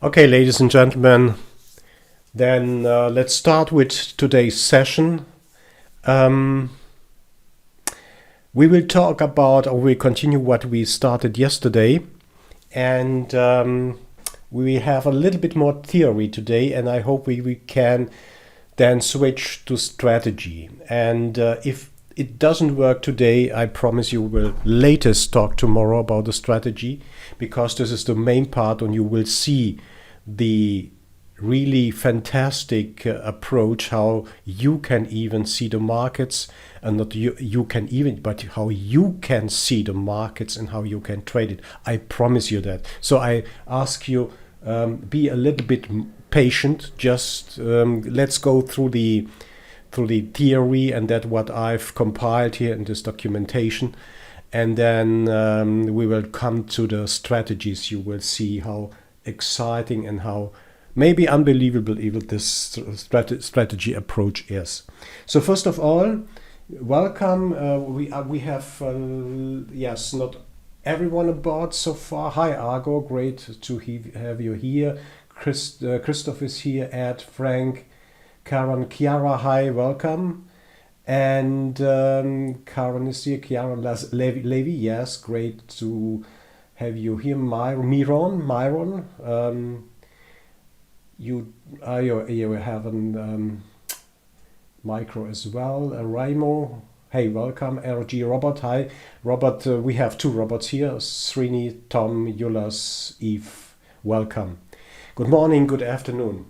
Okay, ladies and gentlemen, then let's start with today's session. We will talk about, or we continue what we started yesterday, and we have a little bit more theory today, and I hope we can then switch to strategy. And if it doesn't work today, I promise you will latest talk tomorrow about the strategy, because this is the main part, and you will see the really fantastic approach how you can even see the markets, and not you can even, but how you can see the markets and how you can trade it. I promise you that. So I ask you, be a little bit patient. Just let's go through the theory and that what I've compiled here in this documentation, and then we will come to the strategies. You will see how exciting and how maybe unbelievable even this strategy approach is. So first of all, welcome. We have yes, not everyone aboard so far. Hi Argo, great to have you here. Christoph is here. Ed, Frank, Karen, Chiara, hi, welcome. And Karen is here. Chiara Levy, yes, great to have you here. Myron, you have a micro as well. Raimo, hey, welcome. RG Robert, hi. Robert, we have two Roberts here. Srini, Tom, Yulas, Eve, welcome. Good morning, good afternoon.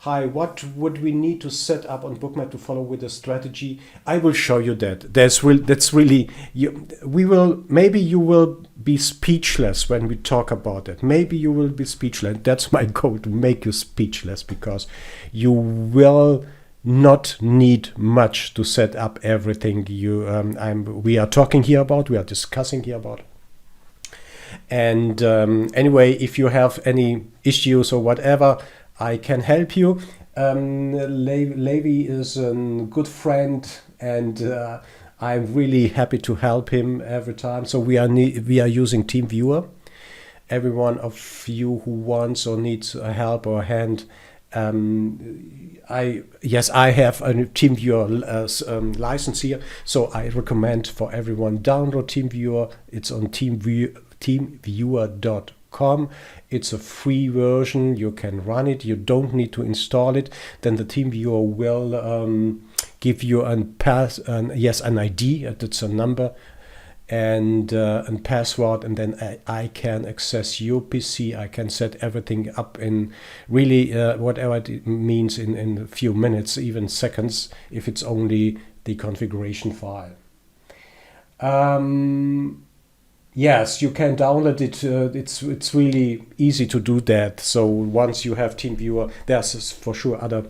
Hi, what would we need to set up on Bookmap to follow with the strategy? I will show you that. That's really, maybe you will be speechless when we talk about it. Maybe you will be speechless. That's my goal, to make you speechless, because you will not need much to set up everything we are talking here about, we are discussing here about. And anyway, if you have any issues or whatever, I can help you. Levi is a good friend, and I'm really happy to help him every time. So we are using TeamViewer. Every one of you who wants or needs a help or a hand, I have a TeamViewer license here, so I recommend for everyone download TeamViewer. It's on teamviewer.com. It's a free version. You can run it. You don't need to install it. Then the TeamViewer will give you an ID. That's a number and password, and then I can access your PC. I can set everything up in really whatever it means in a few minutes, even seconds, if it's only the configuration file. Yes, you can download it. It's really easy to do that. So once you have TeamViewer, there's for sure other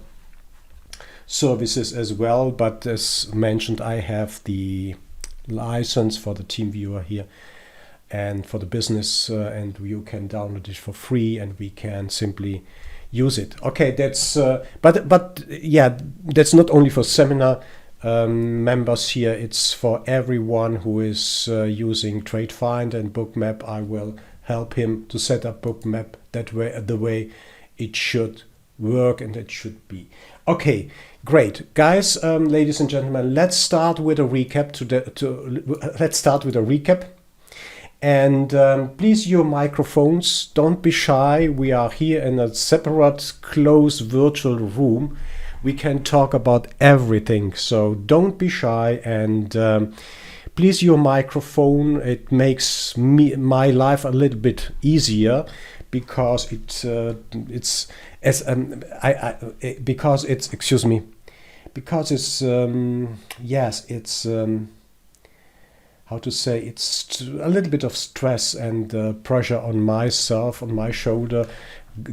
services as well. But as mentioned, I have the license for the TeamViewer here and for the business, and you can download it for free, and we can simply use it. Okay, that's but yeah, that's not only for seminar members here, it's for everyone who is using TradeFind and Bookmap. I will help him to set up Bookmap that way, the way it should work and it should be. Okay, great, guys, ladies and gentlemen, let's start with a recap. Let's start with a recap. And please, your microphones, don't be shy. We are here in a separate, closed virtual room. We can talk about everything, so don't be shy, and please, your microphone. It makes my life a little bit easier, because how to say, it's a little bit of stress and pressure on myself, on my shoulder,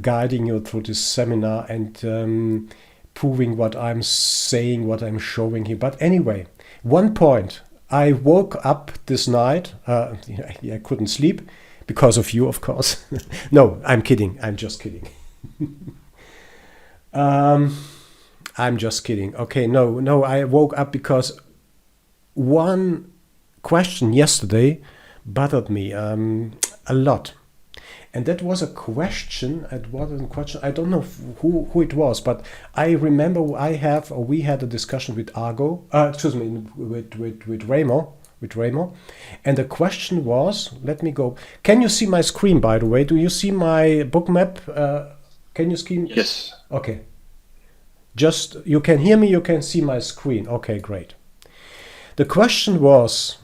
guiding you through this seminar and proving what I'm saying, what I'm showing here. But anyway, one point. I woke up this night. I couldn't sleep because of you, of course. No, I'm kidding. I'm just kidding. I'm just kidding. Okay, no. I woke up because one question yesterday bothered me a lot. And that was a question. It wasn't a question. I don't know who it was, but I remember we had a discussion with Argo. Excuse me, with Ramo. And the question was, let me go. Can you see my screen, by the way? Do you see my book map? Can you see? Yes. Okay. Just, you can hear me, you can see my screen. Okay, great. The question was,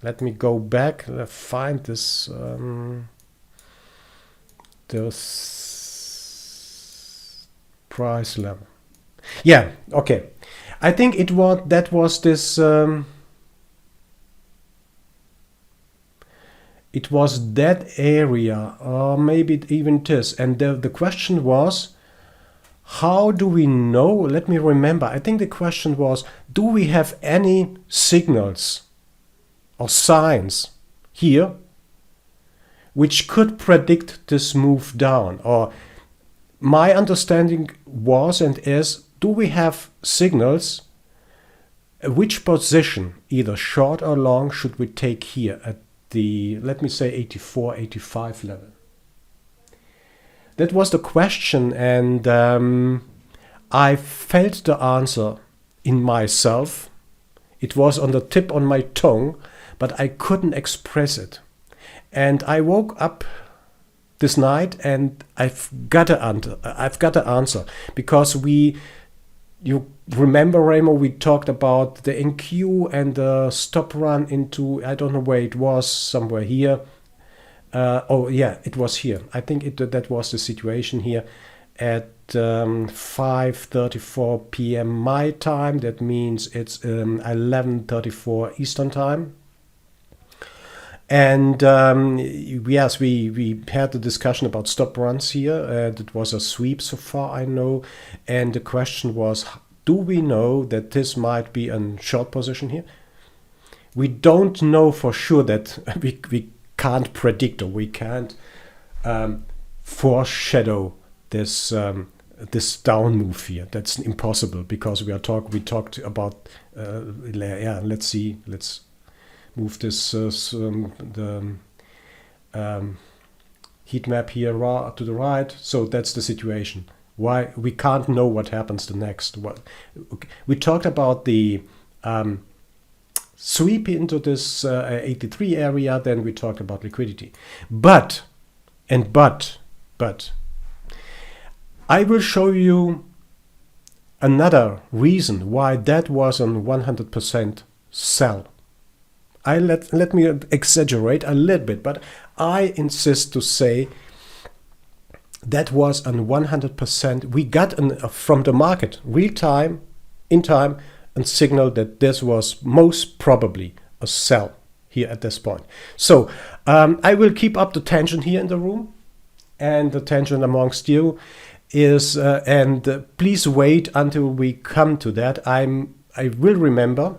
let me go back, find this, price level. Yeah, okay. I think that was this, it was that area, or maybe it even it is. And the question was, how do we know? Let me remember. I think the question was, do we have any signals or signs here which could predict this move down? Or my understanding was and is, do we have signals? Which position, either short or long, should we take here at the, let me say, 84, 85 level? That was the question, and I felt the answer in myself. It was on the tip on my tongue, but I couldn't express it. And I woke up this night and I've got an answer, because you remember, Ramo, we talked about the NQ and the stop run into, I don't know where it was, somewhere here. Oh yeah, it was here. I think that was the situation here at 5:34 p.m. my time. That means it's 11:34 Eastern time. And yes, we had the discussion about stop runs here. It was a sweep so far, I know. And the question was, do we know that this might be a short position here? We don't know for sure that we can't predict, or we can't foreshadow this this down move here. That's impossible, because we talked about yeah. Let's move this the heat map here to the right. So that's the situation. Why we can't know what happens the next. We talked about the sweep into this 83 area, then we talked about liquidity. But I will show you another reason why that was on 100% sell. Let me exaggerate a little bit, but I insist to say that was on 100%. We got from the market, in time, and signal that this was most probably a sell here at this point. So I will keep up the tension here in the room, and the tension amongst you is, and please wait until we come to that. I will remember,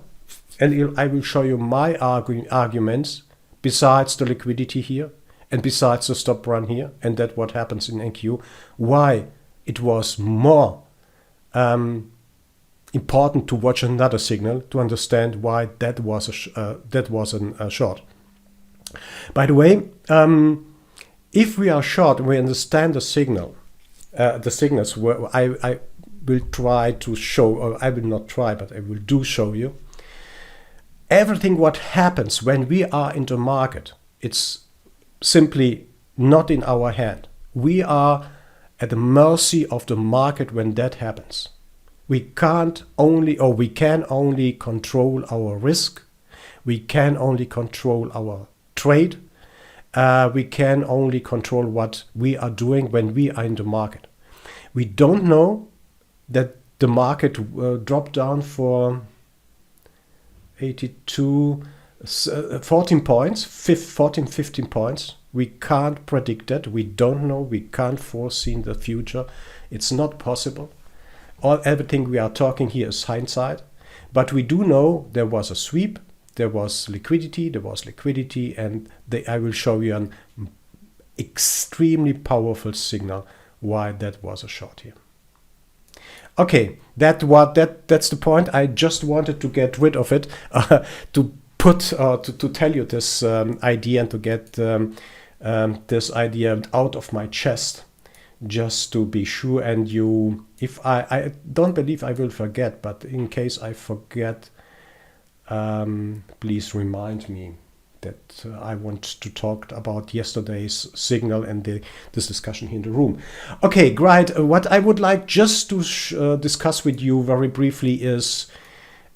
and I will show you my arguments besides the liquidity here, and besides the stop run here, and that what happens in NQ, why it was more important to watch another signal to understand why that was a short. By the way, if we are short, we understand the signals. Where I will try to show, or I will not try, but I will show you everything what happens when we are in the market. It's simply not in our hand. We are at the mercy of the market when that happens. We can only control our risk. We can only control our trade. We can only control what we are doing when we are in the market. We don't know that the market dropped down for 82, 14 points, 14, 15 points. We can't predict that. We don't know. We can't foresee the future. It's not possible. Everything we are talking here is hindsight. But we do know there was a sweep, there was liquidity, and I will show you an extremely powerful signal why that was a short here. Okay, that's the point. I just wanted to get rid of it, to put to tell you this idea and to get this idea out of my chest, just to be sure. And you, if I don't believe I will forget, but in case I forget, please remind me that I want to talk about yesterday's signal and this discussion here in the room. Okay, great. What I would like just to discuss with you very briefly is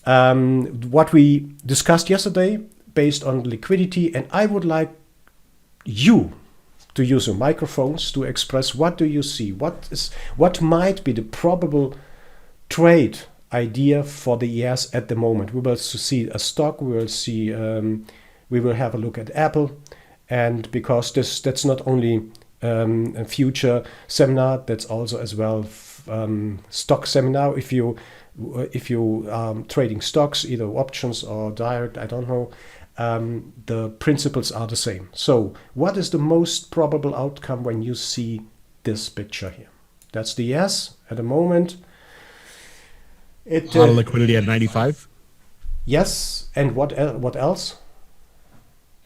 what we discussed yesterday based on liquidity, and I would like you to use your microphones to express what do you see, what might be the probable trade idea for the ES at the moment. We will see a stock, we will see we will have a look at Apple, and because that's not only a future seminar, that's also as well stock seminar. If you trading stocks, either options or direct, I don't know, the principles are the same. So what is the most probable outcome when you see this picture here? That's the ES at the moment. A lot of liquidity at 95. Yes, and what else?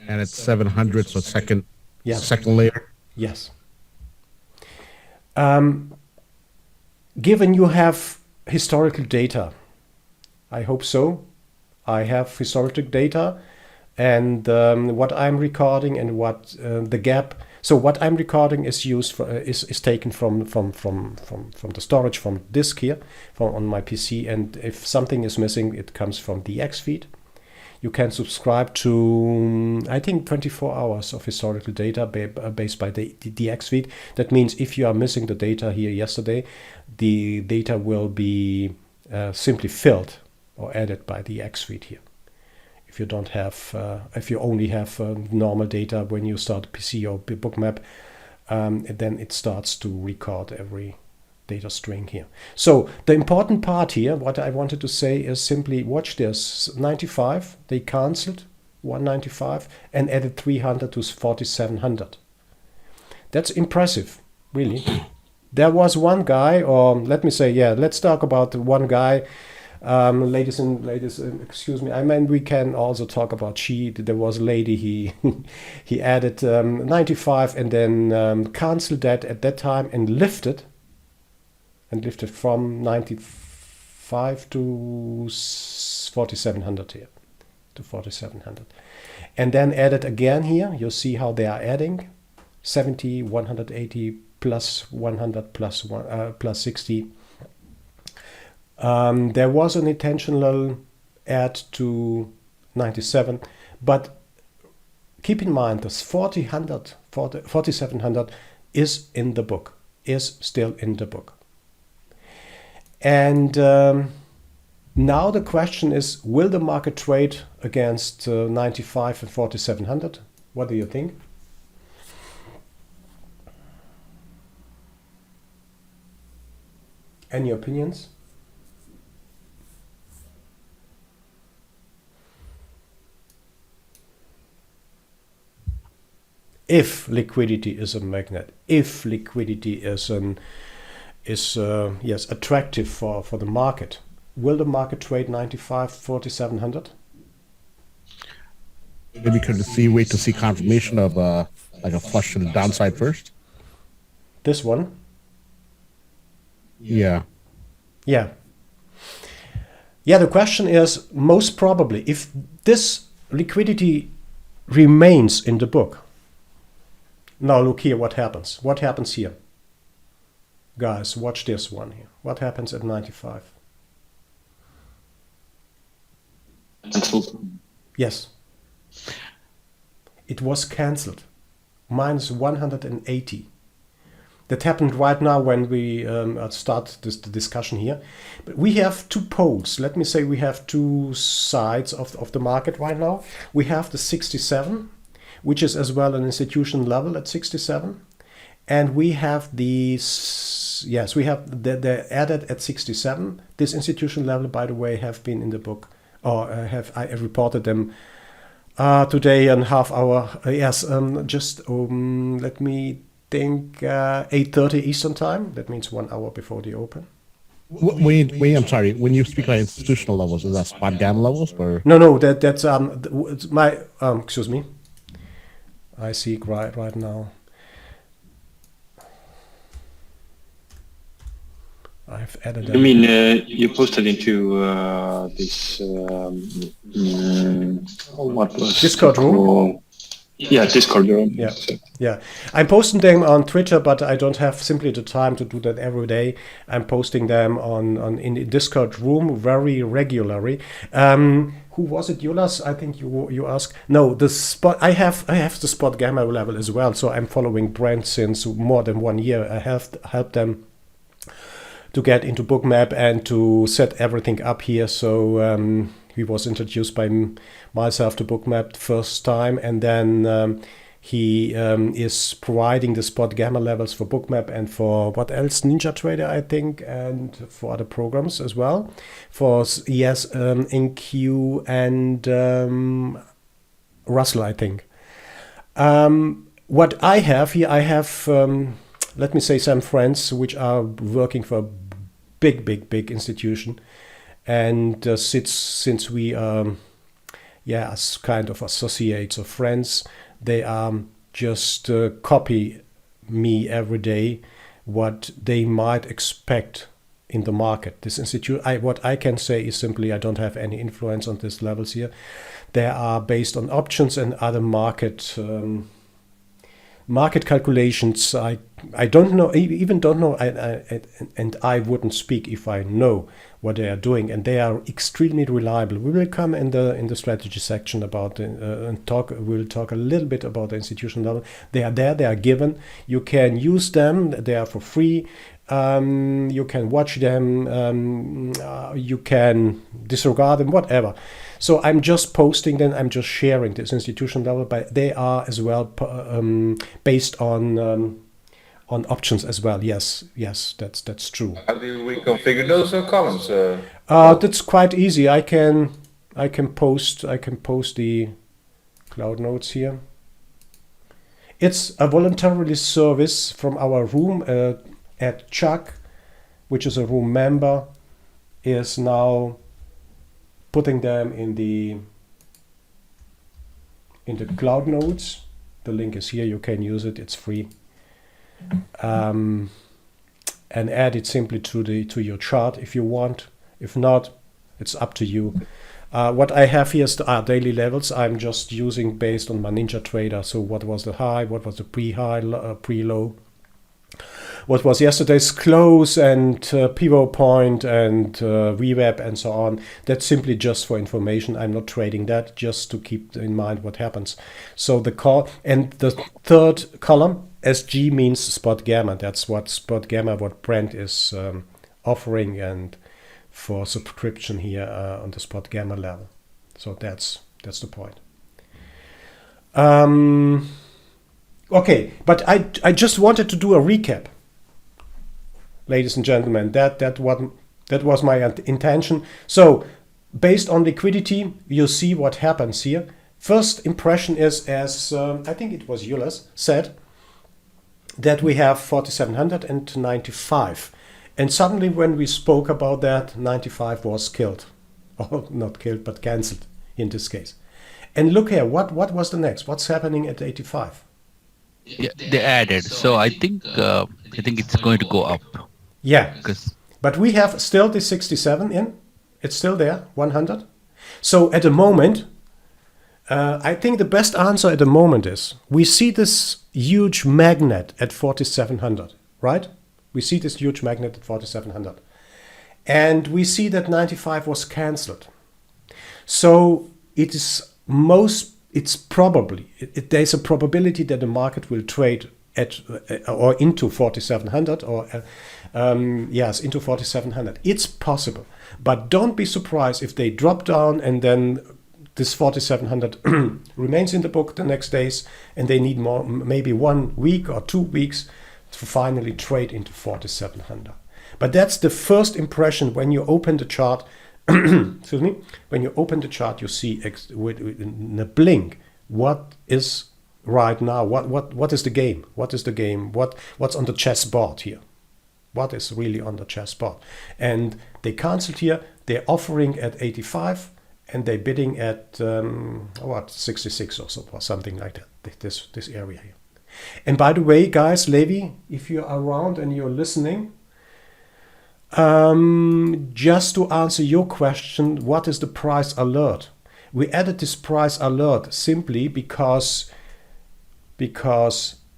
And it's 700, so second layer. Yes. Given you have historical data, I hope so. I have historical data, and what I'm recording and what the gap. So what I'm recording is used for, is taken from the storage from disk here, on my PC, and if something is missing, it comes from the X feed. You can subscribe to, I think, 24 hours of historical data based by the DX feed. That means if you are missing the data here yesterday, the data will be simply filled or added by the X feed here. If you don't have, if you only have normal data when you start PC or Bookmap, then it starts to record every data string here. So the important part here, what I wanted to say is simply watch this. 95, they cancelled 195 and added 300 to 4700. That's impressive, really. There was one guy, or let me say, yeah, let's talk about one guy. Ladies, excuse me. I mean, we can also talk about cheat. There was a lady, he added 95 and then cancelled that at that time and lifted from 95 to 4700 here, to 4700. And then added again here. You'll see how they are adding 70, 180 plus 100 plus 60. There was an intentional add to 97, but keep in mind this 4700 is in the book, is still in the book. And now the question is, will the market trade against 95 and 4700? What do you think? Any opinions? If liquidity is a magnet, if liquidity is yes, attractive for the market, will the market trade 95, 4700? Maybe could wait to see confirmation of like a flush to the downside first. This one? Yeah. Yeah. Yeah, the question is, most probably, if this liquidity remains in the book. Now look here, what happens? What happens here? Guys, watch this one here. What happens at 95? Cancelled. Yes. It was cancelled. Minus 180. That happened right now when we start the discussion here. But we have two poles. Let me say we have two sides of the market right now. We have the 67, which is as well an institution level at 67. And we have these, yes, we have the added at 67. This institution level, by the way, have been in the book, or I reported them today in half hour. Yes, just let me think, 8:30 Eastern time. That means 1 hour before the open. I'm sorry. When you speak like institutional levels, is that spot gamma levels or? No, that's it's my excuse me. I see it right now. I've added I them. mean, you posted into this what was Discord it room? called? Yeah, Discord room. Yeah. Yeah, I'm posting them on Twitter, but I don't have simply the time to do that every day. I'm posting them on in the Discord room very regularly. Who was it, Jonas? I think you asked. No, the spot. I have the spot gamma level as well. So I'm following Brent since more than 1 year. I have helped them to get into Bookmap and to set everything up here. So he was introduced by myself to Bookmap the first time, and then he is providing the spot gamma levels for Bookmap and for what else? NinjaTrader, I think, and for other programs as well. For InQ and Russell, I think. What I have here, I have, let me say, some friends which are working for a big institution, and since we as kind of associates or friends, they just copy me every day what they might expect in the market. This institute, what I can say is simply I don't have any influence on these levels here. They are based on options and other market calculations. I don't know, even don't know, and I wouldn't speak if I know what they are doing, and they are extremely reliable. We will come in the strategy section about and we'll talk a little bit about the institutional level. They are there, they are given. You can use them, they are for free. You can watch them, you can disregard them, whatever. So I'm just posting them, I'm just sharing this institutional level, but they are as well based on options as well. Yes, that's true. How do we configure those columns? That's quite easy. I can post the cloud notes here. It's a voluntary service from our room at Chuck, which is a room member, is now putting them in the cloud notes. The link is here. You can use it. It's free. And add it simply to your chart if you want. If not, it's up to you. What I have here is the daily levels. I'm just using based on my NinjaTrader. So what was the high? What was the pre-high, pre-low? What was yesterday's close and pivot point and VWAP and so on. That's simply just for information. I'm not trading that, just to keep in mind what happens. So the call and the third column, SG, means spot gamma. That's what spot gamma, what Brent is offering, and for subscription here on the spot gamma level. So that's the point. Okay, but I just wanted to do a recap, ladies and gentlemen. That was my intention. So based on liquidity, you see what happens here. First impression is, as I think it was Julius said, that we have 4,700 and 95. And suddenly when we spoke about that, 95 was killed. Or not killed, but cancelled in this case. And look here, what was the next? What's happening at 85? Yeah, they added. So I think it's going to go up. Yeah, Because but we have still the 67 in. It's still there, 100. So at the moment, I think the best answer at the moment is we see this huge magnet at 4,700, right? We see this huge magnet at 4,700. And we see that 95 was cancelled. So there's a probability that the market will trade at or into 4,700 or into 4,700. It's possible, but don't be surprised if they drop down and then this 4,700 remains in the book the next days, and they need more, maybe 1 week or 2 weeks to finally trade into 4,700. But that's the first impression when you open the chart. Excuse me. When you open the chart, you see in a blink what is right now. What is the game? What is the game? What's on the chessboard here? what is really on the chessboard. And they cancelled here. They're offering at 85 and they're bidding at 66 or so, or something like that. This area here. And by the way, guys, Levi, if you're around and you're listening, just to answer your question, what is the price alert? We added this price alert simply because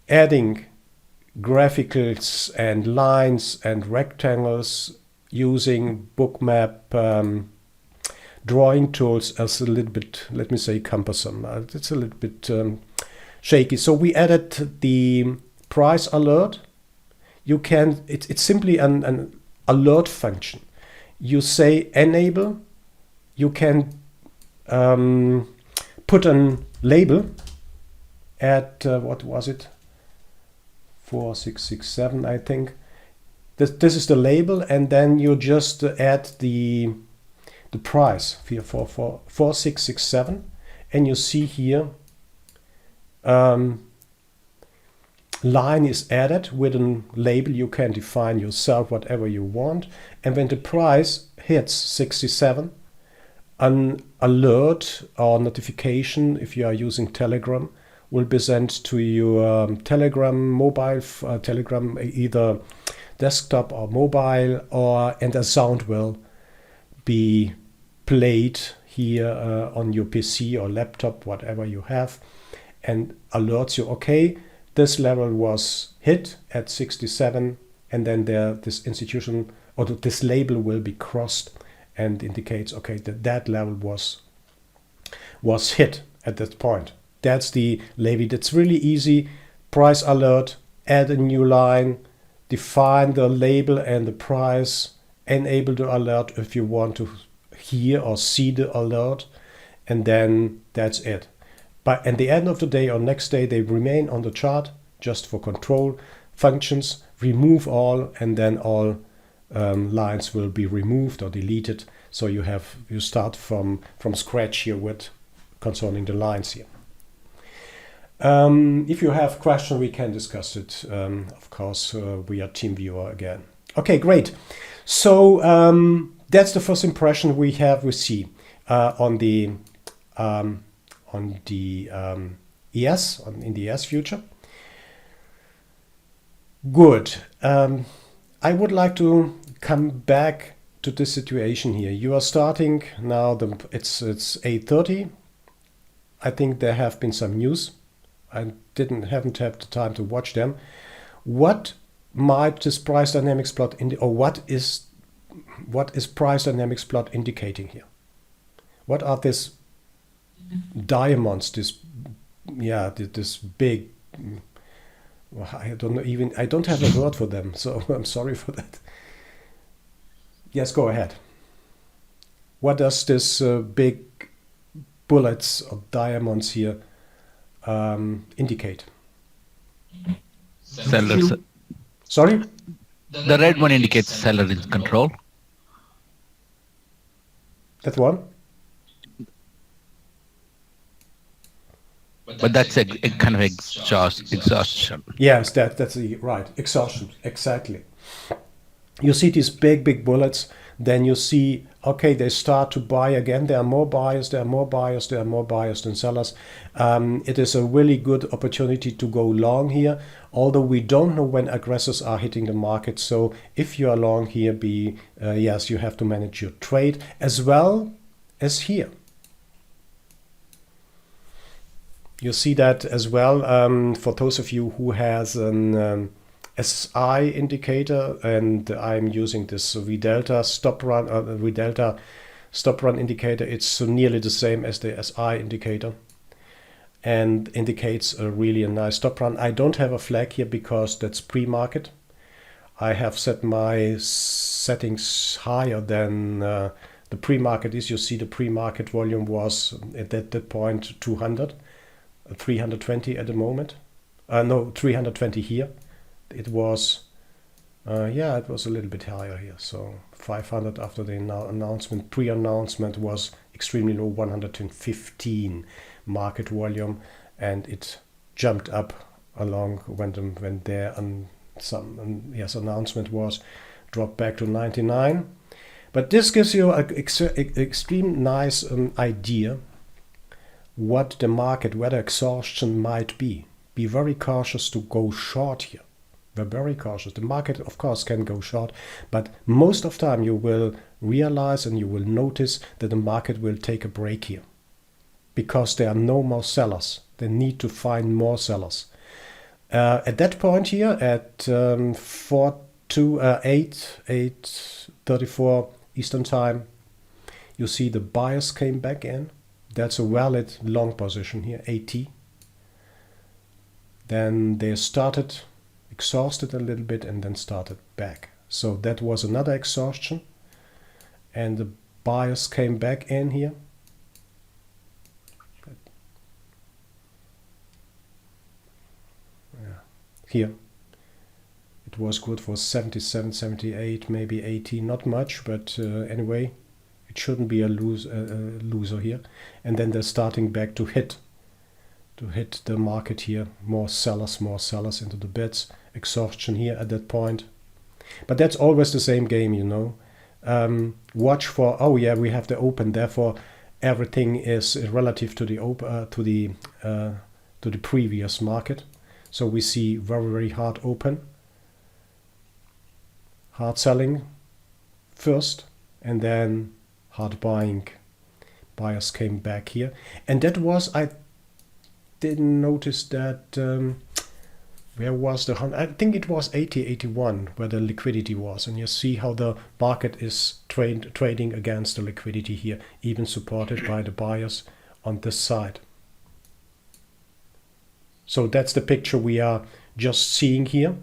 adding graphicals and lines and rectangles using Bookmap drawing tools is a little bit, let me say, cumbersome. It's a little bit shaky. So we added the price alert. You can, it's simply an alert function. You say enable, you can put a label at, what was it? 4667, I think. This is the label, and then you just add the price, 4667, and you see here line is added with a label. You can define yourself whatever you want, and when the price hits 67, an alert or notification, if you are using Telegram, will be sent to your Telegram mobile, Telegram either desktop or mobile, and a sound will be played here on your PC or laptop, whatever you have, and alerts you, okay, this level was hit at 67, and then this institution or this label will be crossed and indicates, okay, that level was hit at that point. That's the Levi. That's really easy. Price alert, add a new line, define the label and the price, enable the alert if you want to hear or see the alert, and then that's it. But at the end of the day or next day, they remain on the chart just for control functions. Remove all, and then all lines will be removed or deleted. So you start from scratch here with concerning the lines here. If you have questions, we can discuss it, of course, via TeamViewer again. Okay, great. So that's the first impression we see on the ES, in the ES future. Good. I would like to come back to this situation here. You are starting now. It's 8:30. I think there have been some news. I haven't had the time to watch them. What might this price dynamics plot what is price dynamics plot indicating here? What are these diamonds? This big. I don't know. I don't have a word for them, so I'm sorry for that. Yes, go ahead. What does this big bullets of diamonds here indicate? Sellers. Sorry? The red one indicates seller in control. That one? But that's a kind of exhaustion. Yes, that's right. Exhaustion, exactly. You see these big bullets, then you see, okay, they start to buy again. There are more buyers than sellers. It is a really good opportunity to go long here, although we don't know when aggressors are hitting the market. So if you are long here, yes, you have to manage your trade as well as here. You see that as well for those of you who has an SI indicator, and I'm using this VDelta stop run indicator. It's nearly the same as the SI indicator and indicates a nice stop run. I don't have a flag here because that's pre-market. I have set my settings higher than the pre-market is. You see the pre-market volume was at that point 200. 320 at the moment. 320 here. It was, it was a little bit higher here. So 500 after the announcement. Pre-announcement was extremely low, 115 market volume, and it jumped up along when their yes, announcement was dropped back to 99. But this gives you an extreme nice idea what the market, where the exhaustion might be. Be very cautious to go short here. We're very cautious. The market, of course, can go short, but most of the time you will realize and you will notice that the market will take a break here because there are no more sellers. They need to find more sellers. At that point here, at 8:34 Eastern Time, you see the buyers came back in. That's a valid long position here, 80. Then they started, exhausted a little bit, and then started back. So that was another exhaustion. And the buyers came back in here. Yeah. Here. It was good for 77, 78, maybe 80, not much, but anyway, it shouldn't be a loser here. And then they're starting back to hit the market here. More sellers into the bids. Exhaustion here at that point. But that's always the same game, you know. Watch for, oh yeah, we have the open, therefore everything is relative to the to the previous market. So we see very, very hard open, hard selling first, and then hard buying. Buyers came back here, and that was, I didn't notice that. Where was the, I think it was 80, 81 where the liquidity was, and you see how the market is trading against the liquidity here, even supported by the buyers on this side. So that's the picture we are just seeing here.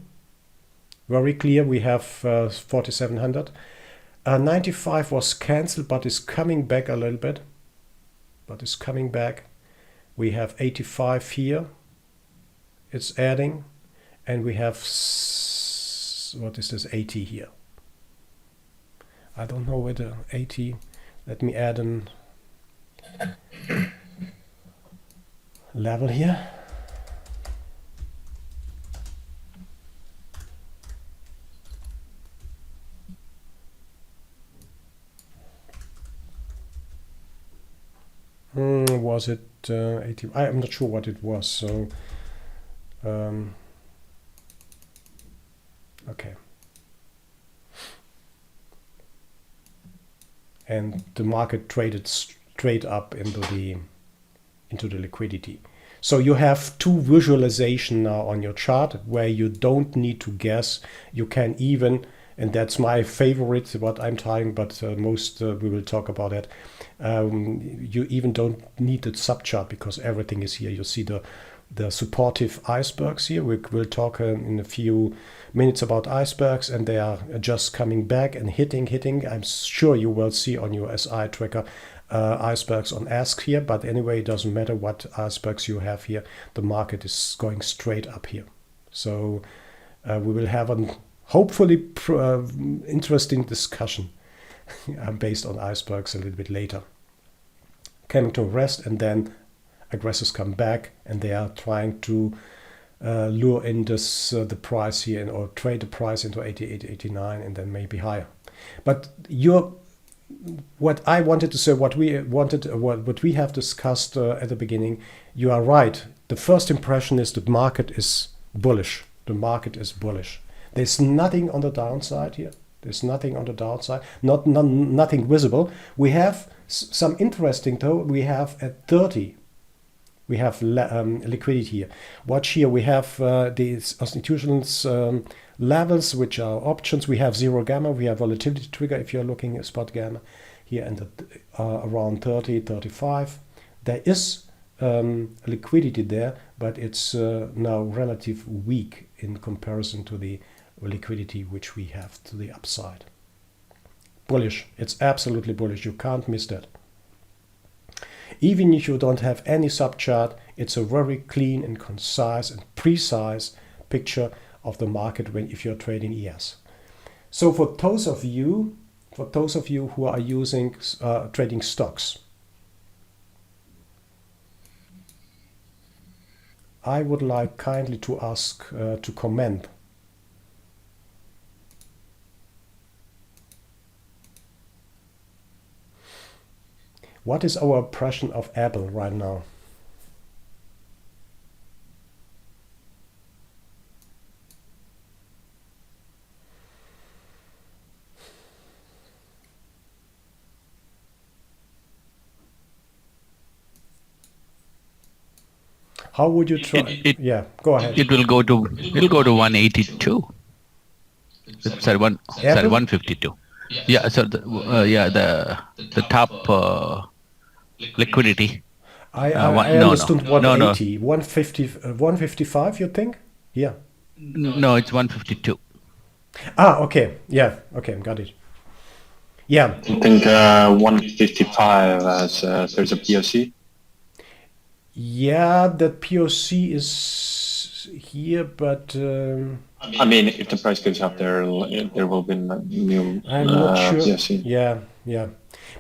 Very clear. We have 4700. 95 was cancelled, but is coming back a little bit. We have 85 here. It's adding. And we have, what is this, 80 here. I don't know whether 80, let me add an level here. Was it 80? I'm not sure what it was, so okay. And the market traded straight up into the liquidity. So you have two visualization now on your chart where you don't need to guess. You can even, and that's my favorite, what I'm trying, but most we will talk about that. You even don't need the subchart because everything is here. You see the supportive icebergs here. We'll talk in a few minutes about icebergs, and they are just coming back and hitting. I'm sure you will see on your SI tracker icebergs on ask here, but anyway, it doesn't matter what icebergs you have here. The market is going straight up here. So we will have a hopefully interesting discussion based on icebergs a little bit later. Coming to rest, and then aggressors come back, and they are trying to lure in this the price here or trade the price into 88, 89, and then maybe higher. But what I wanted to say, what we have discussed at the beginning, you are right. The first impression is the market is bullish. The market is bullish. There's nothing on the downside here. There's nothing on the downside. Nothing visible. We have some interesting though. We have at 30. We have liquidity here. Watch here. We have these institutions levels, which are options. We have zero gamma. We have volatility trigger if you're looking at spot gamma here, and around 30, 35. There is liquidity there, but it's now relatively weak in comparison to the liquidity which we have to the upside. Bullish. It's absolutely bullish. You can't miss that. Even if you don't have any subchart, it's a very clean and concise and precise picture of the market if you're trading ES. So for those of you who are using trading stocks, I would like kindly to ask to comment What is our impression of Apple right now? How would you try? Yeah, go ahead. It'll go to 182. Sorry, Apple? 152. Yeah, so the top liquidity. I no, understood no. 180, 150, 155, you think? Yeah. No, it's 152. Okay. Yeah. Okay, got it. Yeah. I think 155 as there's a POC. Yeah, that POC is here, but I mean, if the price goes up, there will be new I'm not sure. POC. Yeah.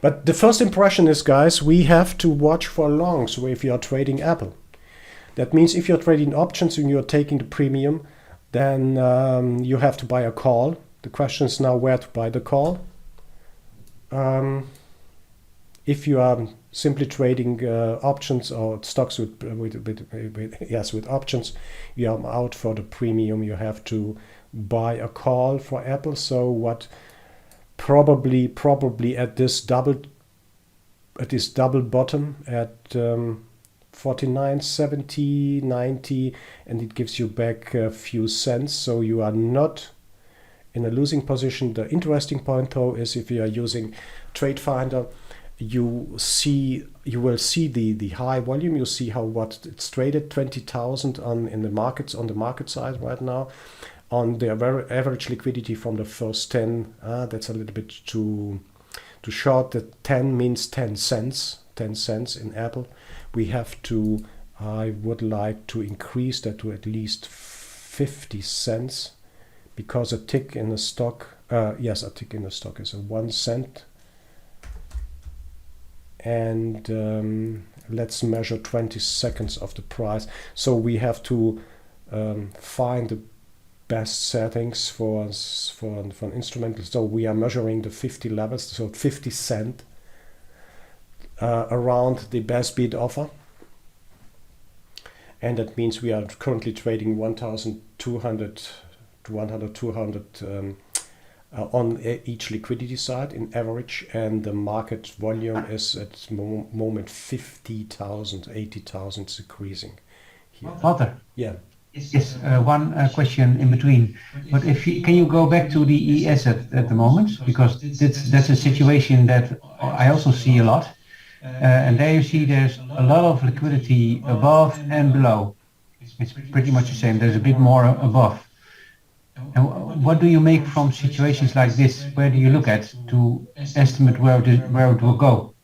But the first impression is, guys, we have to watch for long. So if you are trading Apple, that means if you're trading options and you're taking the premium, then you have to buy a call. The question is now where to buy the call. If you are simply trading options or stocks with options, you are out for the premium. You have to buy a call for Apple. So what probably at this double bottom at 49.70, 90, and it gives you back a few cents. So you are not in a losing position. The interesting point though is if you are using Trade Finder, you will see the high volume. You see what it's traded, 20,000 in the markets, on the market side right now. On the average liquidity from the first 10, that's a little bit too short. The 10 means 10 cents in Apple. I would like to increase that to at least 50 cents because a tick in the stock, a tick in the stock is a 1 cent. And let's measure 20 seconds of the price. So we have to find the best settings for an instrumental. So we are measuring the 50 levels, so 50 cent around the best bid offer. And that means we are currently trading 1,200 to 200 on each liquidity side in average, and the market volume is at the moment 50,000, 80,000 is increasing here. Walter. Yeah. Yes, one question in between. But can you go back to the ES at the moment? Because that's a situation that I also see a lot. And there you see there's a lot of liquidity above and below. It's pretty much the same. There's a bit more above. And what do you make from situations like this? Where do you look at to estimate where it will go?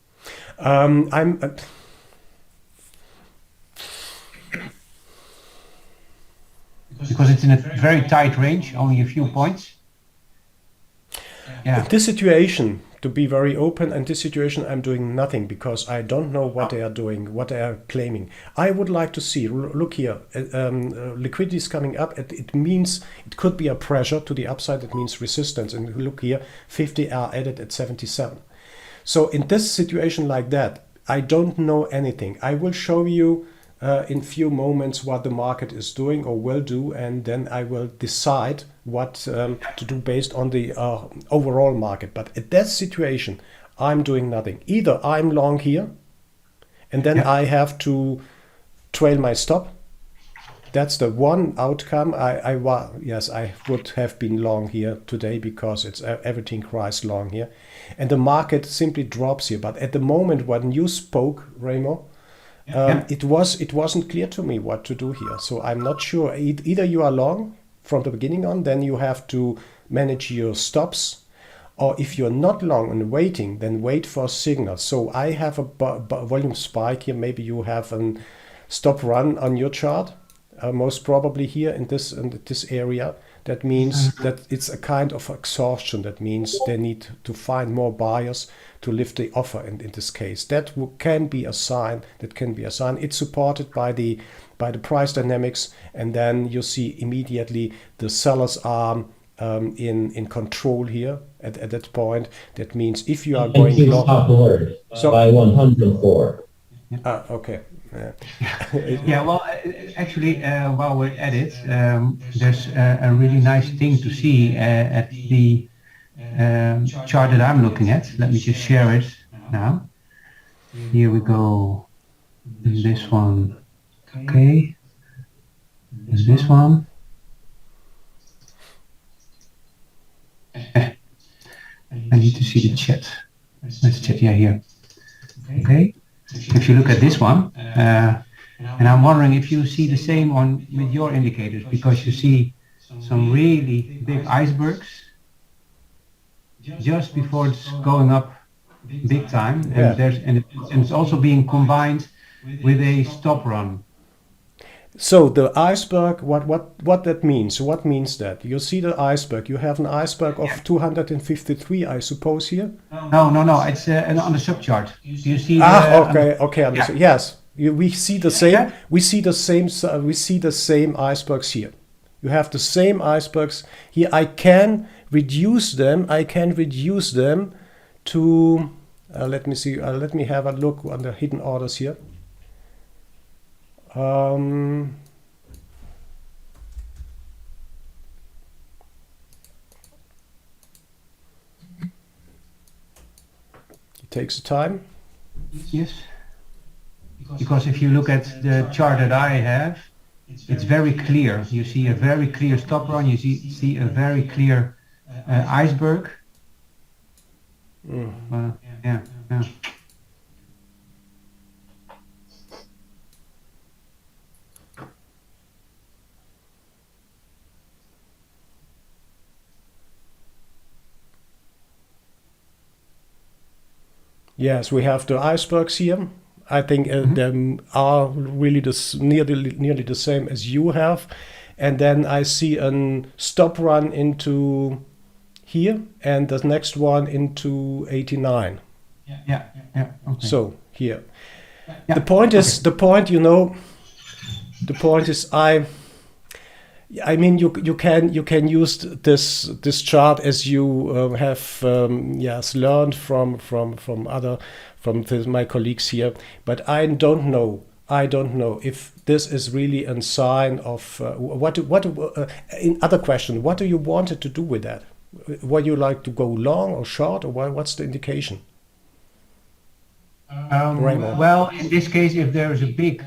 Because it's in a very tight range, only a few points. Yeah. In this situation, to be very open, in this situation I'm doing nothing because I don't know what they are doing, what they are claiming. I would like to see, look here, liquidity is coming up. It means it could be a pressure to the upside. It means resistance. And look here, 50 are added at 77. So in this situation like that, I don't know anything. I will show you in few moments what the market is doing or will do, and then I will decide what to do based on the overall market. But at that situation, I'm doing nothing. Either I'm long here, and then I have to trail my stop. That's the one outcome. I would have been long here today because it's everything cries long here, and the market simply drops here. But at the moment when you spoke, Remo, it wasn't clear to me what to do here. So I'm not sure. Either you are long from the beginning on, then you have to manage your stops, or if you're not long and waiting, then wait for a signal. So I have a volume spike here. Maybe you have a stop run on your chart, most probably here in this area. That means that it's a kind of exhaustion. That means they need to find more buyers to lift the offer. And in this case, that can be a sign. It's supported by the price dynamics, and then you see immediately the sellers are in control here at that point. That means if you are And going you long. stop order So- by 104. Okay. Yeah. Yeah, well, actually, while we're at it, there's a really nice thing to see at the chart that I'm looking at. Let me just share it now. Here we go. This one. Okay. There's this one. I need to see the chat. Let's chat, yeah, here. Okay. If you look at this one, and I'm wondering if you see the same on with your indicators, because you see some really big icebergs just before it's going up big time, and Yeah. and it's also being combined with a stop run. So the iceberg, what that means? What means that? You see the iceberg. You have an iceberg of 253, I suppose here. No. It's on the subchart. Do you see? Okay. Understood. Yes, we see the same. Yeah. We see the same. We see the same icebergs here. You have the same icebergs here. I can reduce them. To. Let me see. Let me have a look on the hidden orders here. It takes time. Yes. Because if you look at the chart that I have, it's very clear. You see a very clear stop run. You see a very clear iceberg. Yeah. Yes, we have the icebergs here. I think them are really nearly the same as you have. And then I see a stop run into here and the next one into 89. Yeah. Okay. So here. Yeah. The point is, I mean, you can use this chart as you have learned from my colleagues here, but I don't know if this is really a sign of in other question. What do you wanted to do with that? Would you like to go long or short, or what's the indication? Raymond. Well, in this case, if there is a big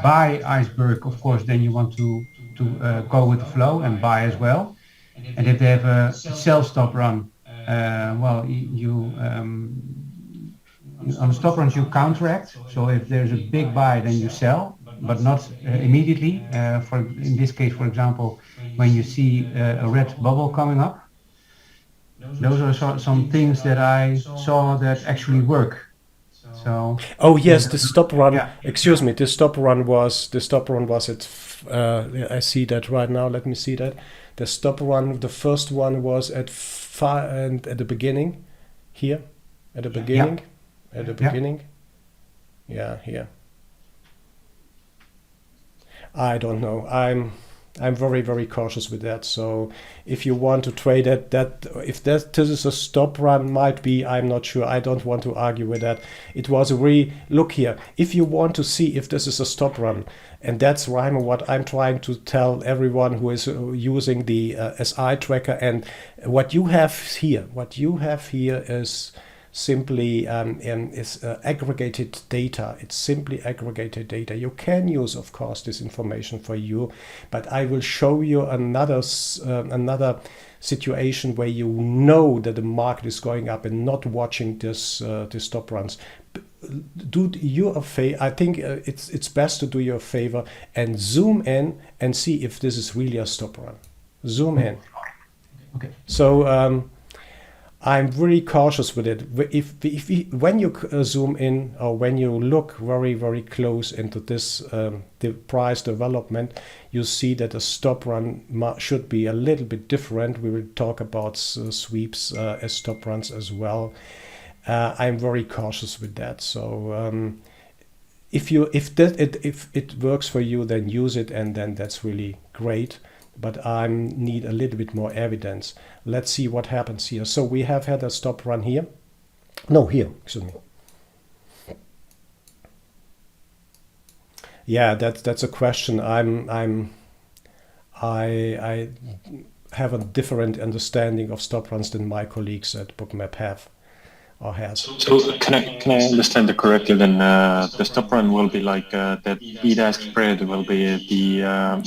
buy iceberg, of course, then you want to go with the flow and buy as well. And if they have a sell stop run, well, you on the stop runs you counteract. So if there's a big buy, then you sell, but not immediately. In this case, for example, when you see a red bubble coming up, those are some things that I saw that actually work. So. Oh yes, the stop run. Yeah. Excuse me. The stop run was at. I see that right now. Let me see that. The stop run. The first one was at 5 and at the beginning. Here, at the beginning. Yeah. At the beginning. Yeah, here. I don't know. I'm very, very cautious with that. So if you want to trade if this is a stop run, might be, I'm not sure. I don't want to argue with that. It was a look here. If you want to see if this is a stop run, and that's Reimer, what I'm trying to tell everyone who is using the SI tracker, and what you have here is simply aggregated data. It's simply aggregated data. You can use, of course, this information for you, but I will show you another situation where you know that the market is going up and not watching this stop runs. Do you a favor. I think it's best to do you a favor and zoom in and see if this is really a stop run. Zoom in. Okay. So. I'm very cautious with it. When you zoom in, or when you look very, very close into this the price development, you see that the stop run should be a little bit different. We will talk about sweeps as stop runs as well. I'm very cautious with that. So if it works for you, then use it, and then that's really great. but I need a little bit more evidence. Let's see what happens here. So we have had a stop run here. No, here, excuse me. Yeah, that's a question. I have a different understanding of stop runs than my colleagues at Bookmap have or has. So can I understand it correctly? Then the stop run will be like that bid-ask spread will be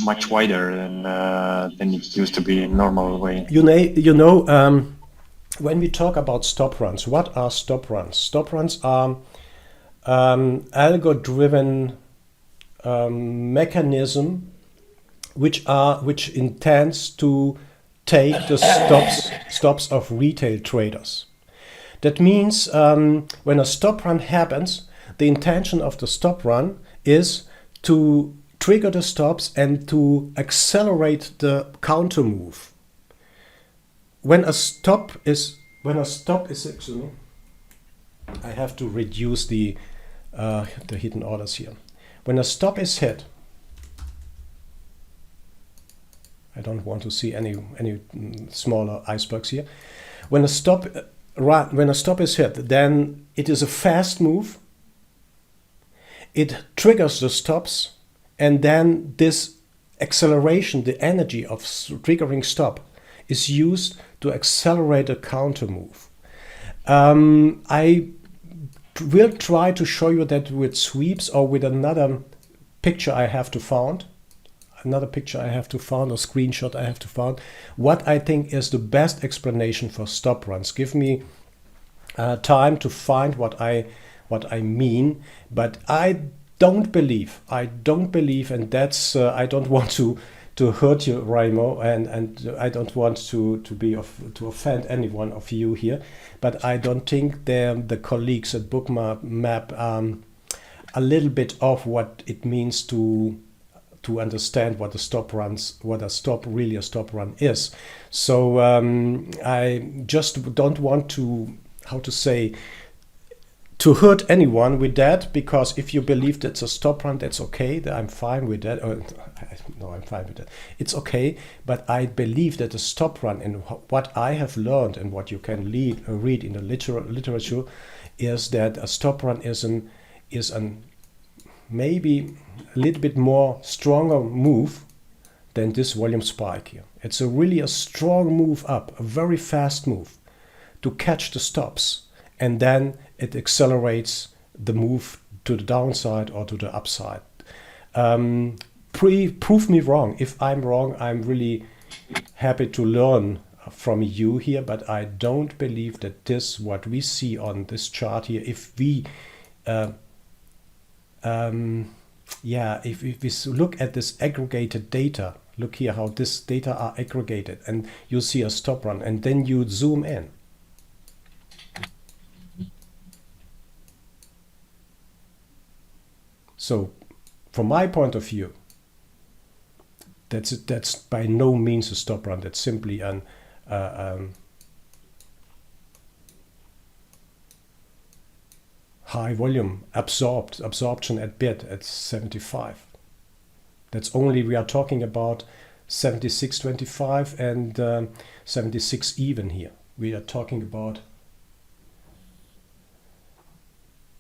much wider than it used to be in normal way. When we talk about stop runs, what are stop runs? Stop runs are algo-driven mechanism which intends to take the stops of retail traders. That means when a stop run happens, the intention of the stop run is to trigger the stops and to accelerate the counter move. When a stop is excuse me, I have to reduce the hidden orders here. When a stop is hit, I don't want to see any smaller icebergs here. When a stop is hit, then it is a fast move. It triggers the stops, and then this acceleration, the energy of triggering stop, is used to accelerate a counter move. I will try to show you that with sweeps or with another picture I have to find. Another picture I have to find, or screenshot I have to find, what I think is the best explanation for stop runs. Give me time to find what I mean, but I don't believe, and that's I don't want to hurt you, Raimo, and I don't want to offend any one of you here, but I don't think the colleagues at Bookmap a little bit of what it means to understand what a stop run is. So I just don't want to, to hurt anyone with that, because if you believe that's a stop run, that's okay. I'm fine with that. No, I'm fine with that. It's okay, but I believe that a stop run, and what I have learned and what you can read in the literature, is that a stop run is an maybe a little bit more stronger move than this volume spike here. It's really a strong move up, a very fast move to catch the stops, and then it accelerates the move to the downside or to the upside. Prove me wrong. If I'm wrong, I'm really happy to learn from you here, but I don't believe that this, what we see on this chart here, if we if we look at this aggregated data, look here how this data are aggregated, and you see a stop run, and then you zoom in. So from my point of view, that's by no means a stop run. That's simply an high volume absorption at bid at 75. That's only, we are talking about 76.25 and 76 even here. We are talking about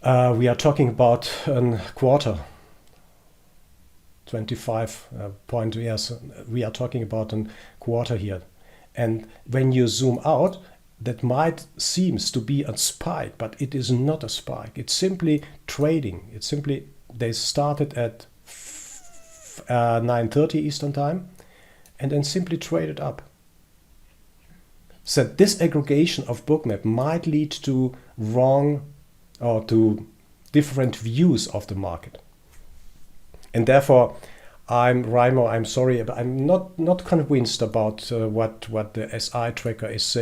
a quarter. 25 point, yes, we are talking about a quarter here. And when you zoom out, that might seems to be a spike, but it is not a spike. It's simply trading. It's simply, they started at 9:30 Eastern time and then simply traded up. So this aggregation of Bookmap might lead to wrong or to different views of the market. And therefore, Raimo, I'm sorry, but I'm not convinced about what the SI tracker is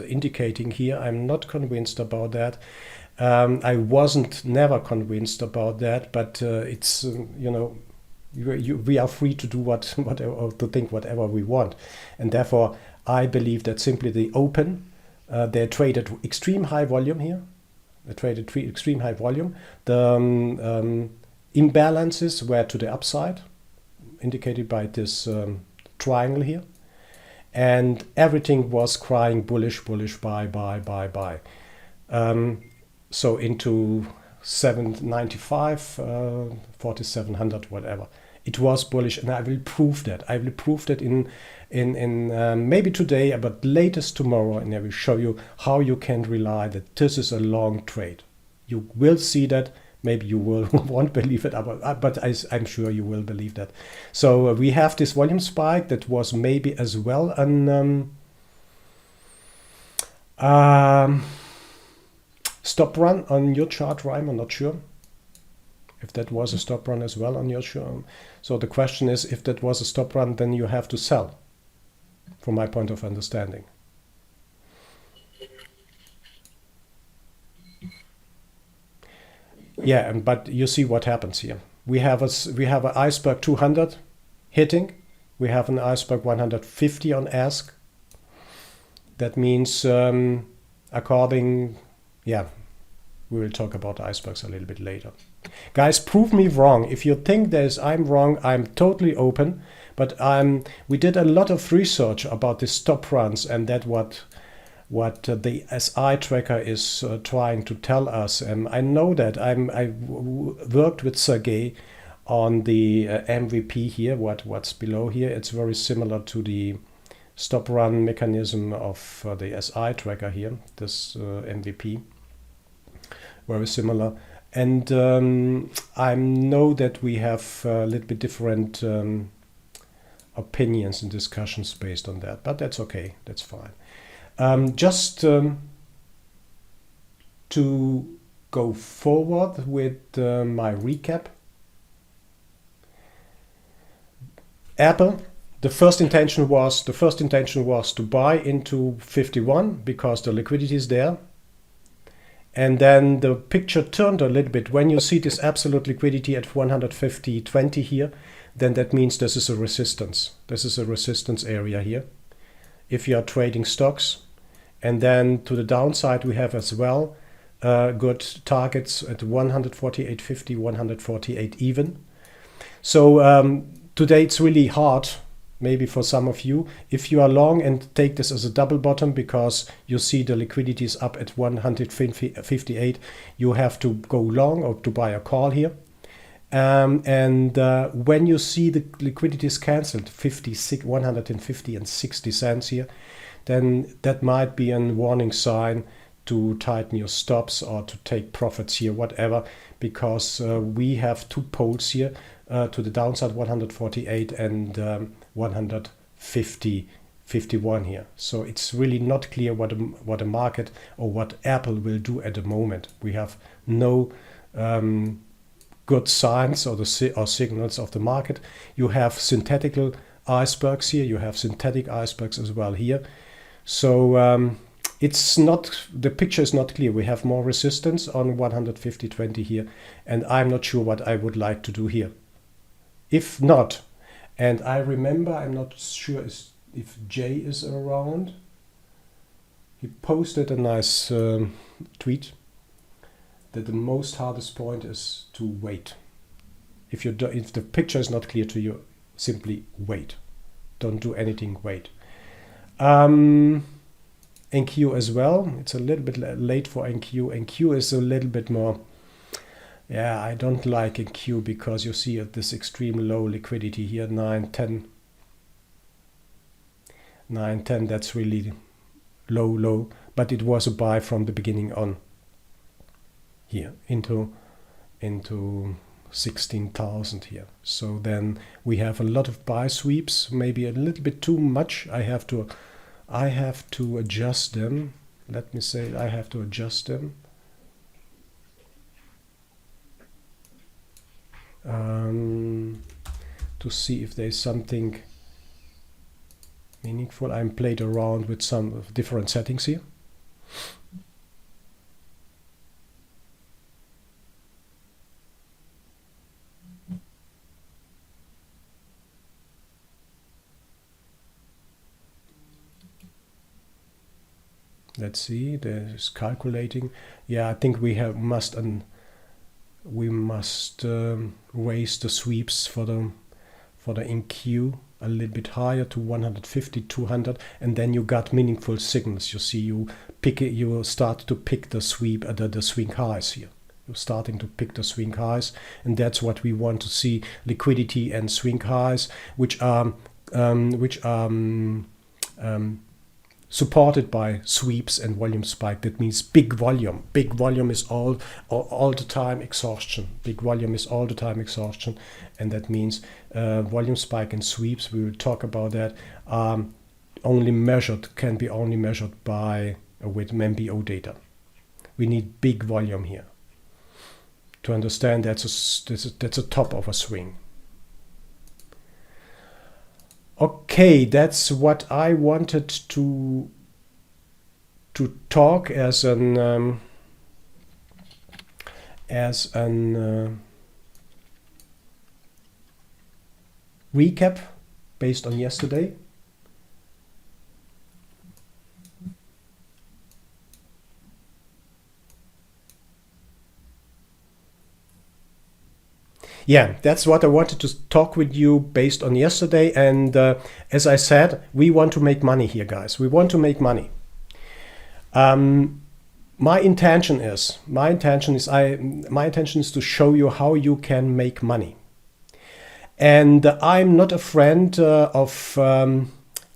indicating here. I'm not convinced about that. I wasn't never convinced about that, but it's we are free to do whatever, or to think whatever we want, and therefore I believe that simply the open, they traded extreme high volume here. They traded extreme high volume. The imbalances were to the upside, indicated by this triangle here, and everything was crying bullish, bullish, buy, buy, buy, buy. So into 795, 4700, whatever. It was bullish, and I will prove that. I will prove that in maybe today, but latest tomorrow, and I will show you how you can rely that this is a long trade. You will see that. Maybe you will won't believe it, but I'm sure you will believe that. So we have this volume spike that was maybe as well an stop run on your chart, Rhyme. I'm not sure if that was a stop run as well on your chart. So the question is, if that was a stop run, then you have to sell, from my point of understanding. Yeah, but you see what happens here. We have an iceberg 200 hitting. We have an iceberg 150 on ask. That means according, yeah, we will talk about icebergs a little bit later. Guys, prove me wrong. If you think I'm wrong, I'm totally open. But we did a lot of research about the stop runs and that what the SI tracker is trying to tell us. I know that I worked with Sergey on the MVP here, what's below here. It's very similar to the stop run mechanism of the SI tracker here, this MVP. Very similar. And I know that we have a little bit different opinions and discussions based on that, but that's okay, that's fine. Just to go forward with my recap. Apple, the first intention was to buy into 51 because the liquidity is there. And then the picture turned a little bit. When you see this absolute liquidity at 150.20 here, then that means this is a resistance. This is a resistance area here. If you are trading stocks. And then to the downside, we have as well good targets at 148.50, 148 even. So today it's really hard, maybe for some of you, if you are long and take this as a double bottom because you see the liquidity is up at 158, you have to go long or to buy a call here. And when you see the liquidity is cancelled, 150 and 60 cents here, then that might be a warning sign to tighten your stops or to take profits here, whatever, because we have two poles here to the downside, 148 and 150.51 here. So it's really not clear what a market or what Apple will do at the moment. We have no good signs or signals of the market. You have synthetical icebergs here. You have synthetic icebergs as well here. So it's not, the picture is not clear. We have more resistance on 150.20 here, and I'm not sure what I would like to do here. If not, and I remember, I'm not sure if Jay is around. He posted a nice tweet that the most hardest point is to wait. If the picture is not clear to you, simply wait. Don't do anything, wait. NQ as well. It's a little bit late for NQ. NQ is a little bit more, yeah, I don't like NQ because you see at this extreme low liquidity here, 910, that's really low, but it was a buy from the beginning on here into 16,000 here. So then we have a lot of buy sweeps, maybe a little bit too much. I have to adjust them. Let me say I have to adjust them. To see if there's something meaningful. I'm played around with some different settings here. Let's see, there's calculating. Yeah, I think we must raise the sweeps for the NQ a little bit higher to 150, 200, and then you got meaningful signals. You see, you start to pick the sweep, the swing highs here. You're starting to pick the swing highs, and that's what we want to see: liquidity and swing highs, which are supported by sweeps and volume spike. That means big volume. Big volume is all the time exhaustion. Big volume is all the time exhaustion, and that means volume spike and sweeps. We will talk about that. Can be only measured by with MBO data. We need big volume here to understand that's a top of a swing. Okay, that's what I wanted to talk as an recap based on yesterday. Yeah, that's what I wanted to talk with you based on yesterday. And as I said, we want to make money here, guys. We want to make money. My intention is to show you how you can make money. And I'm not a friend of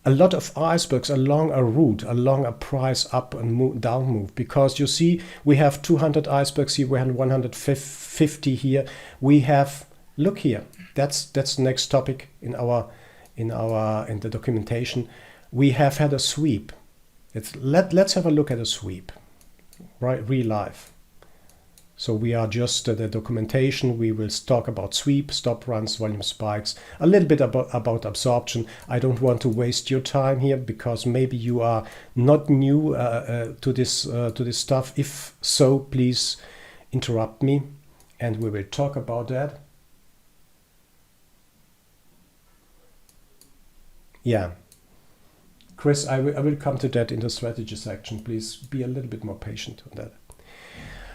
a lot of icebergs along a route, along a price up and down move, because you see we have 200 icebergs here, we have 150 here. We have, look here, that's the next topic in the documentation. We have had a sweep. Let's have a look at a sweep, right? Real life. So we are just the documentation. We will talk about sweep, stop runs, volume spikes, a little bit about absorption. I don't want to waste your time here because maybe you are not new to this stuff. If so, please interrupt me, and we will talk about that. Yeah, Chris, I will come to that in the strategy section. Please be a little bit more patient on that.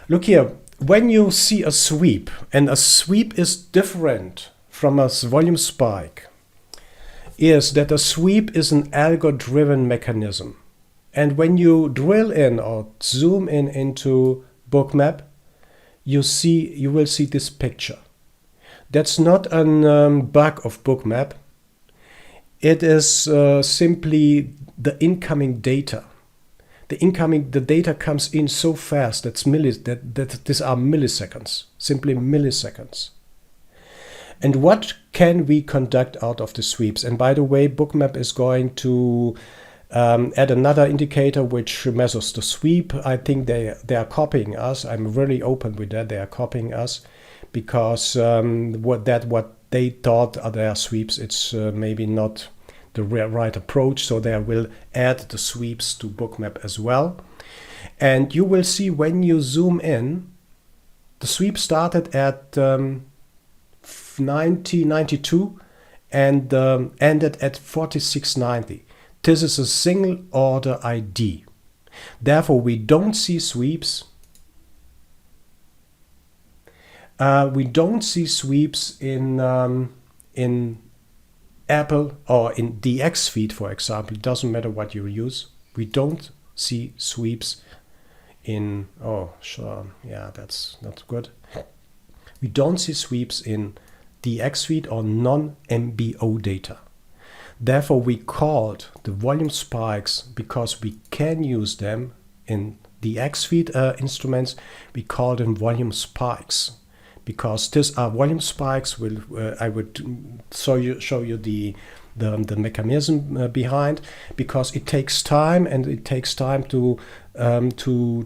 Look here, when you see a sweep, and a sweep is different from a volume spike, is that a sweep is an algo-driven mechanism. And when you drill in or zoom in into Bookmap, you will see this picture. That's not a bug of Bookmap. It is simply the incoming data. The data comes in so fast that these are milliseconds, simply milliseconds. And what can we conduct out of the sweeps? And by the way, Bookmap is going to add another indicator which measures the sweep. I think they are copying us. I'm really open with that. They are copying us because what they thought are their sweeps, it's maybe not the right approach, so they will add the sweeps to Bookmap as well. And you will see when you zoom in, the sweep started at 90.92 and ended at 46.90. This is a single order ID. Therefore, we don't see sweeps. We don't see sweeps in Apple or in DX feed, for example. It doesn't matter what you use. We don't see sweeps in, oh sure, yeah, that's not good. We don't see sweeps in DX feed or non-MBO data. Therefore, we called the volume spikes, because we can use them in DX feed instruments. We call them volume spikes, because these are volume spikes. I would show you the mechanism behind, because it takes time, and it takes time to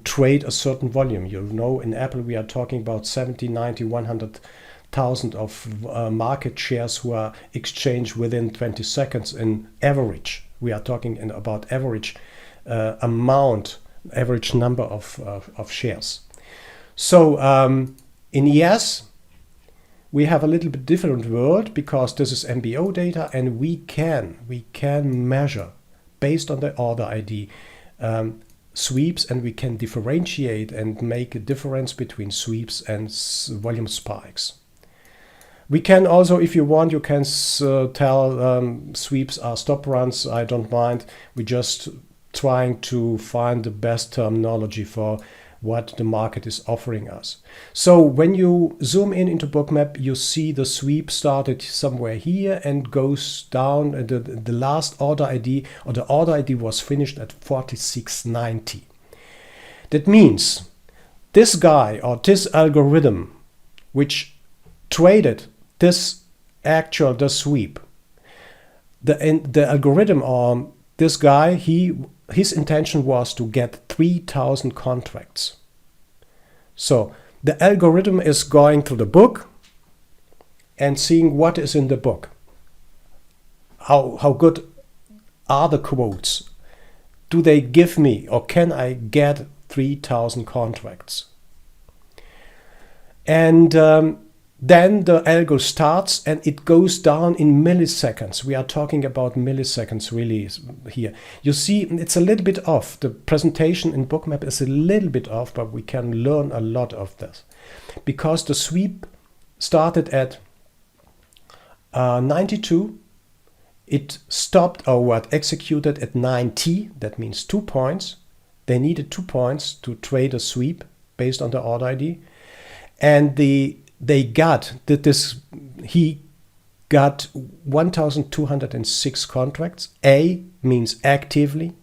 trade a certain volume. You know, in Apple we are talking about 70, 90, 100,000 of market shares who are exchanged within 20 seconds in average. We are talking about average amount, average number of shares. So in ES, we have a little bit different world, because this is MBO data, and we can measure based on the order ID sweeps, and we can differentiate and make a difference between sweeps and volume spikes. We can also, if you want, you can tell sweeps are stop runs. I don't mind. We're just trying to find the best terminology for what the market is offering us. So when you zoom in into Bookmap, you see the sweep started somewhere here and goes down. The last order ID, or the order ID, was finished at 46.90. That means this guy or this algorithm which traded the sweep, the algorithm or this guy, his intention was to get 3,000 contracts. So the algorithm is going to the book and seeing what is in the book. How good are the quotes? Do they give me, or can I get 3,000 contracts? And then the algo starts and it goes down in milliseconds. We are talking about milliseconds really here. You see, it's a little bit off. The presentation in Bookmap is a little bit off, but we can learn a lot of this. Because the sweep started at 92. It stopped or what executed at 90. That means 2 points. They needed 2 points to trade a sweep based on the order ID. And he got 1,206 contracts. A means actively,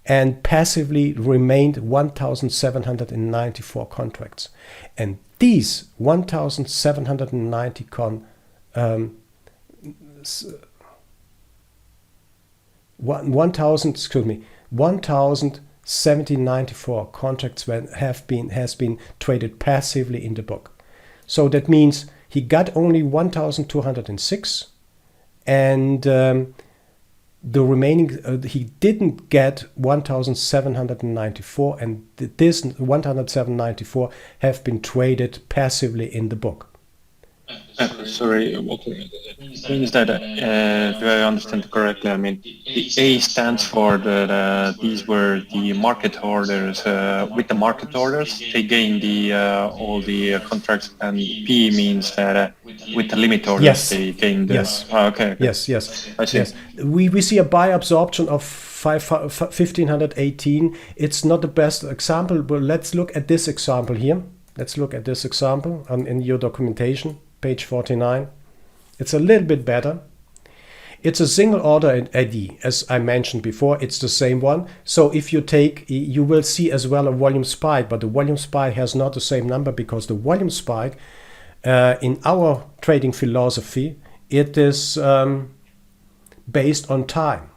and passively remained 1,794 contracts. And these 1,794 contracts has been traded passively in the book. So that means he got only 1,206, and the remaining he didn't get 1,794, and this 1,794 have been traded passively in the book. Sorry, Walter. It means that, if I understand correctly, I mean, the A stands for these were the market orders. With the market orders, they gain all the contracts, and P means that with the limit orders, yes. They gain the... Yes. Oh, okay. Yes. I see. Yes. We see a buy absorption of 1,518. It's not the best example, but let's look at this example here. Let's look at this example in your documentation. Page 49. It's a little bit better. It's a single order ID, as I mentioned before. It's the same one. So if you take, you will see as well a volume spike, but the volume spike has not the same number, because the volume spike in our trading philosophy, it is based on time.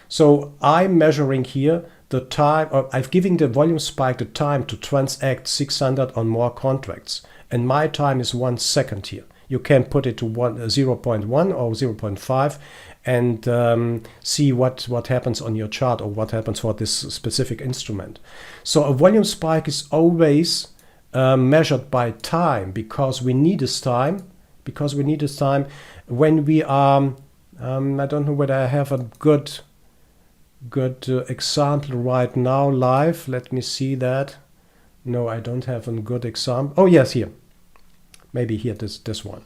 So I'm measuring here the time, or I'm giving the volume spike the time to transact 600 or more contracts. And my time is 1 second here. You can put it to 0.1 or 0.5 and see what happens on your chart, or what happens for this specific instrument. So a volume spike is always measured by time, because we need this time. When we are, I don't know whether I have a good example right now live. Let me see that. No, I don't have a good example. Oh yes, here. Maybe here, this one.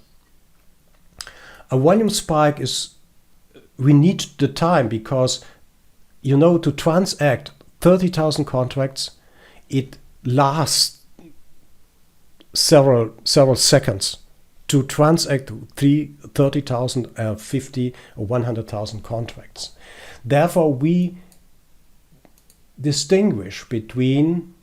A volume spike is, we need the time, because, you know, to transact 30,000 contracts, it lasts several seconds. To transact 30,000, 50 or 100,000 contracts. Therefore, we distinguish between,